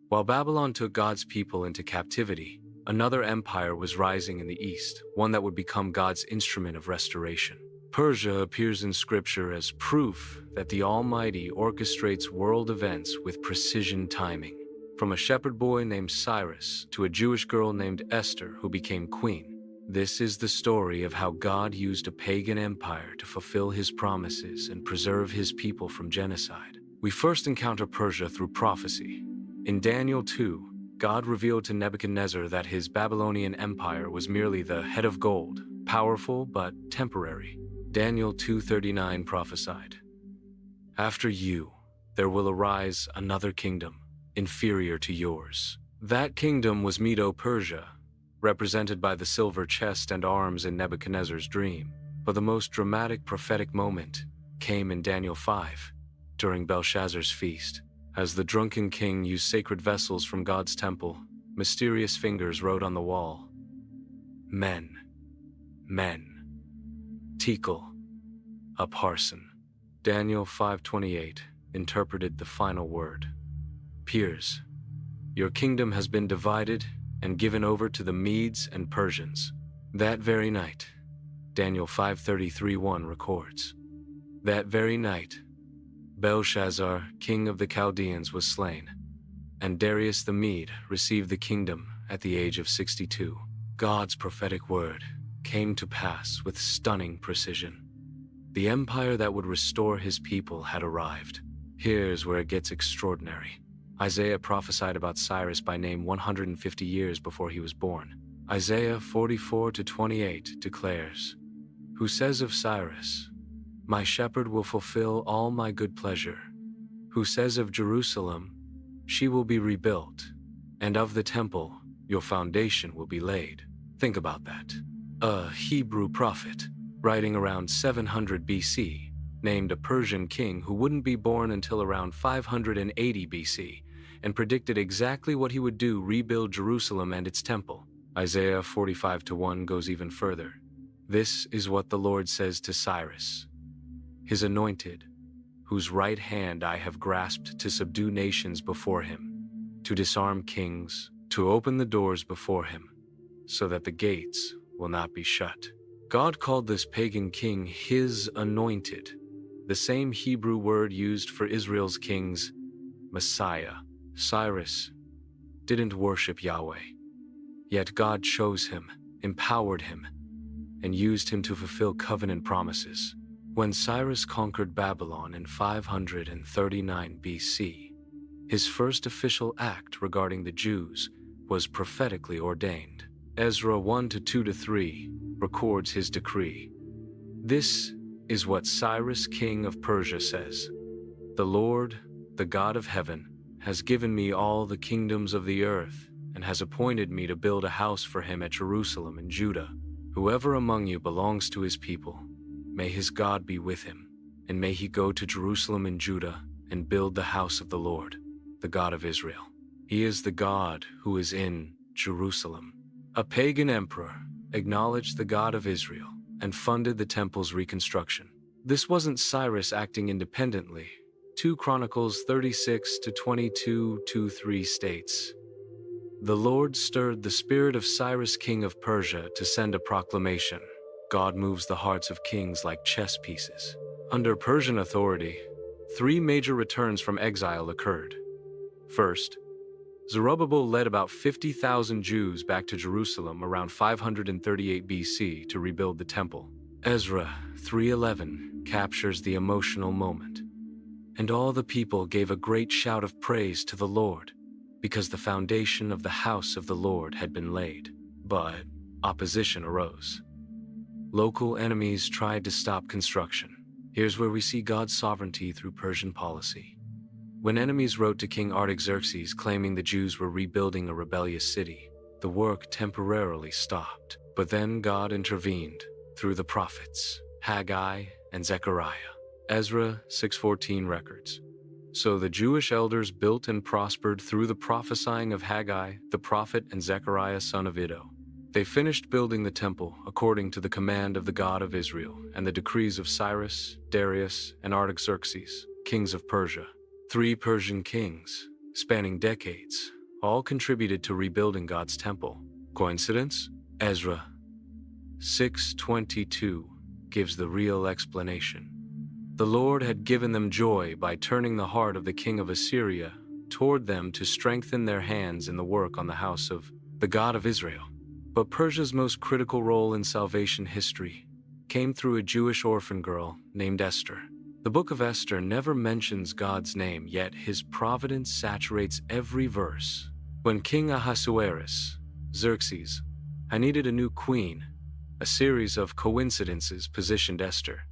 While Babylon took God's people into captivity, another empire was rising in the east, one that would become God's instrument of restoration. Persia appears in Scripture as proof that the Almighty orchestrates world events with precision timing. From a shepherd boy named Cyrus to a Jewish girl named Esther who became queen, this is the story of how God used a pagan empire to fulfill his promises and preserve his people from genocide. We first encounter Persia through prophecy. In Daniel 2, God revealed to Nebuchadnezzar that his Babylonian empire was merely the head of gold, powerful but temporary. Daniel 2:39 prophesied, "After you, there will arise another kingdom, inferior to yours." That kingdom was Medo-Persia, represented by the silver chest and arms in Nebuchadnezzar's dream. But the most dramatic prophetic moment came in Daniel 5, during Belshazzar's feast. As the drunken king used sacred vessels from God's temple, mysterious fingers wrote on the wall, "Men, men, Tekel, Upharsin." Daniel 5:28 interpreted the final word, "Peers, your kingdom has been divided and given over to the Medes and Persians." That very night, Daniel 5:33-1 records, that very night, Belshazzar, king of the Chaldeans, was slain, and Darius the Mede received the kingdom at the age of 62. God's prophetic word came to pass with stunning precision. The empire that would restore his people had arrived. Here's where it gets extraordinary. Isaiah prophesied about Cyrus by name 150 years before he was born. Isaiah 44-28 declares, "Who says of Cyrus, 'My shepherd will fulfill all my good pleasure,' who says of Jerusalem, 'She will be rebuilt,' and of the temple, 'Your foundation will be laid.'" Think about that. A Hebrew prophet, writing around 700 BC, named a Persian king who wouldn't be born until around 580 BC, and predicted exactly what he would do: rebuild Jerusalem and its temple. Isaiah 45:1 goes even further. "This is what the Lord says to Cyrus, his anointed, whose right hand I have grasped to subdue nations before him, to disarm kings, to open the doors before him, so that the gates will not be shut." God called this pagan king his anointed, the same Hebrew word used for Israel's kings, Messiah. Cyrus didn't worship Yahweh, yet God chose him, empowered him, and used him to fulfill covenant promises. When Cyrus conquered Babylon in 539 BC, his first official act regarding the Jews was prophetically ordained. Ezra 1-2-3 records his decree. "This is what Cyrus, king of Persia, says. The Lord, the God of heaven, has given me all the kingdoms of the earth and has appointed me to build a house for him at Jerusalem in Judah. Whoever among you belongs to his people, may his God be with him, and may he go to Jerusalem and Judah and build the house of the Lord, the God of Israel. He is the God who is in Jerusalem." A pagan emperor acknowledged the God of Israel and funded the temple's reconstruction. This wasn't Cyrus acting independently. 2 Chronicles 36-22-3 states, "The Lord stirred the spirit of Cyrus, king of Persia, to send a proclamation. God moves the hearts of kings like chess pieces." Under Persian authority, 3 major returns from exile occurred. First, Zerubbabel led about 50,000 Jews back to Jerusalem around 538 BC to rebuild the temple. Ezra 3:11 captures the emotional moment. "And all the people gave a great shout of praise to the Lord, because the foundation of the house of the Lord had been laid." But opposition arose. Local enemies tried to stop construction. Here's where we see God's sovereignty through Persian policy. When enemies wrote to King Artaxerxes claiming the Jews were rebuilding a rebellious city, the work temporarily stopped. But then God intervened through the prophets, Haggai and Zechariah. Ezra 6:14 records, "So the Jewish elders built and prospered through the prophesying of Haggai, the prophet, and Zechariah son of Iddo. They finished building the temple according to the command of the God of Israel and the decrees of Cyrus, Darius, and Artaxerxes, kings of Persia." 3 Persian kings, spanning decades, all contributed to rebuilding God's temple. Coincidence? Ezra 6:22 gives the real explanation. The Lord had given them joy by turning the heart of the king of Assyria toward them to strengthen their hands in the work on the house of the God of Israel. But Persia's most critical role in salvation history came through a Jewish orphan girl named Esther. The book of Esther never mentions God's name, yet his providence saturates every verse. When King Ahasuerus, Xerxes, had needed a new queen, a series of coincidences positioned Esther.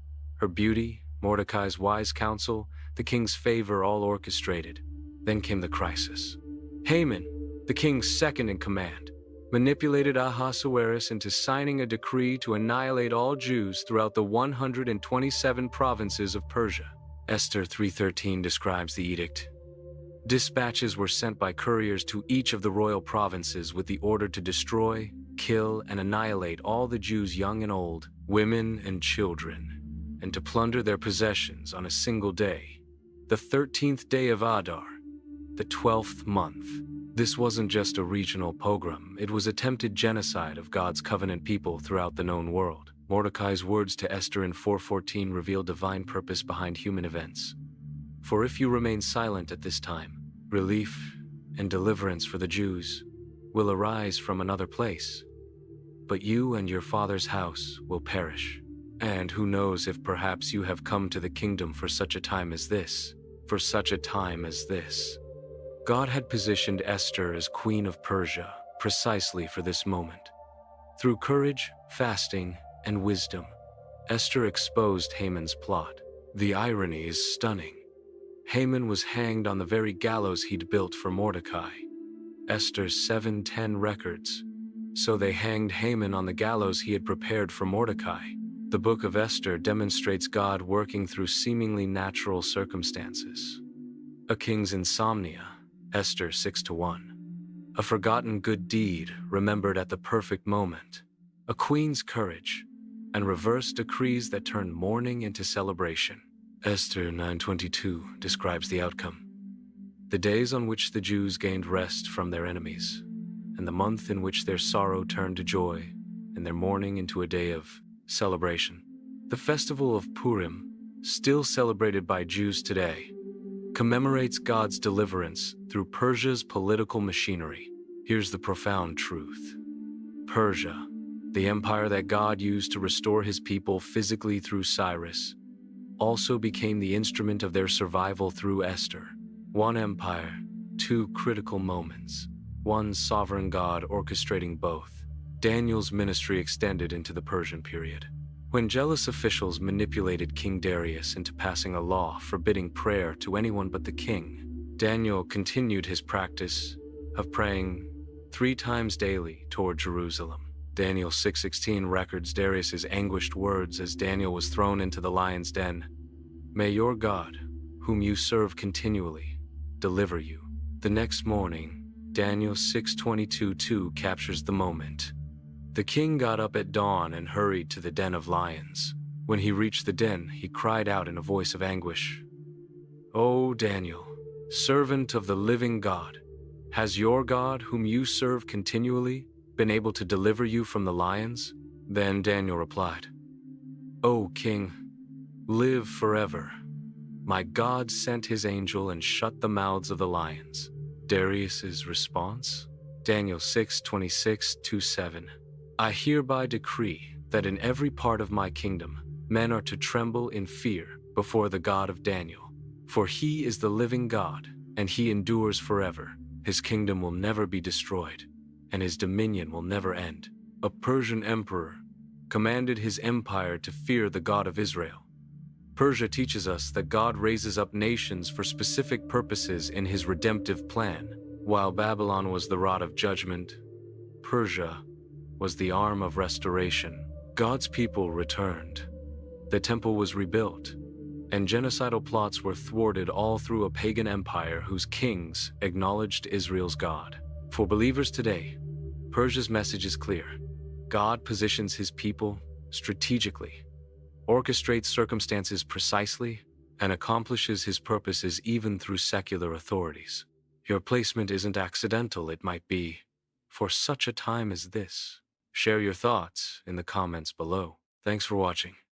Her beauty, Mordecai's wise counsel, the king's favor all orchestrated. Then came the crisis. Haman, the king's second in command, manipulated Ahasuerus into signing a decree to annihilate all Jews throughout the 127 provinces of Persia. Esther 3:13 describes the edict. Dispatches were sent by couriers to each of the royal provinces with the order to destroy, kill, and annihilate all the Jews, young and old, women and children, and to plunder their possessions on a single day, the 13th day of Adar, the 12th month. This wasn't just a regional pogrom, it was attempted genocide of God's covenant people throughout the known world. Mordecai's words to Esther in 4:14 reveal divine purpose behind human events. For if you remain silent at this time, relief and deliverance for the Jews will arise from another place, but you and your father's house will perish. And who knows if perhaps you have come to the kingdom for such a time as this, for such a time as this. God had positioned Esther as queen of Persia precisely for this moment. Through courage, fasting, and wisdom, Esther exposed Haman's plot. The irony is stunning. Haman was hanged on the very gallows he'd built for Mordecai. Esther 7:10 records. So they hanged Haman on the gallows he had prepared for Mordecai. The book of Esther demonstrates God working through seemingly natural circumstances. A king's insomnia, Esther 6:1. A forgotten good deed remembered at the perfect moment. A queen's courage, and reverse decrees that turn mourning into celebration. Esther 9:22 describes the outcome. The days on which the Jews gained rest from their enemies, and the month in which their sorrow turned to joy, and their mourning into a day of celebration. The festival of Purim, still celebrated by Jews today, commemorates God's deliverance through Persia's political machinery. Here's the profound truth. Persia, the empire that God used to restore his people physically through Cyrus, also became the instrument of their survival through Esther. One empire, two critical moments. One sovereign God orchestrating both. Daniel's ministry extended into the Persian period. When jealous officials manipulated King Darius into passing a law forbidding prayer to anyone but the king, Daniel continued his practice of praying 3 times daily toward Jerusalem. Daniel 6:16 records Darius's anguished words as Daniel was thrown into the lion's den. May your God, whom you serve continually, deliver you. The next morning, Daniel 6:22-2 captures the moment. The king got up at dawn and hurried to the den of lions. When he reached the den, he cried out in a voice of anguish, "O Daniel, servant of the living God, has your God, whom you serve continually, been able to deliver you from the lions?" Then Daniel replied, "O king, live forever. My God sent his angel and shut the mouths of the lions." Darius's response? Daniel 6:26-7. I hereby decree that in every part of my kingdom, men are to tremble in fear before the God of Daniel. For he is the living God, and he endures forever. His kingdom will never be destroyed, and his dominion will never end. A Persian emperor commanded his empire to fear the God of Israel. Persia teaches us that God raises up nations for specific purposes in his redemptive plan. While Babylon was the rod of judgment, Persia was the arm of restoration. God's people returned. The temple was rebuilt, and genocidal plots were thwarted, all through a pagan empire whose kings acknowledged Israel's God. For believers today, Persia's message is clear. God positions his people strategically, orchestrates circumstances precisely, and accomplishes his purposes even through secular authorities. Your placement isn't accidental, it might be for such a time as this. Share your thoughts in the comments below. Thanks for watching.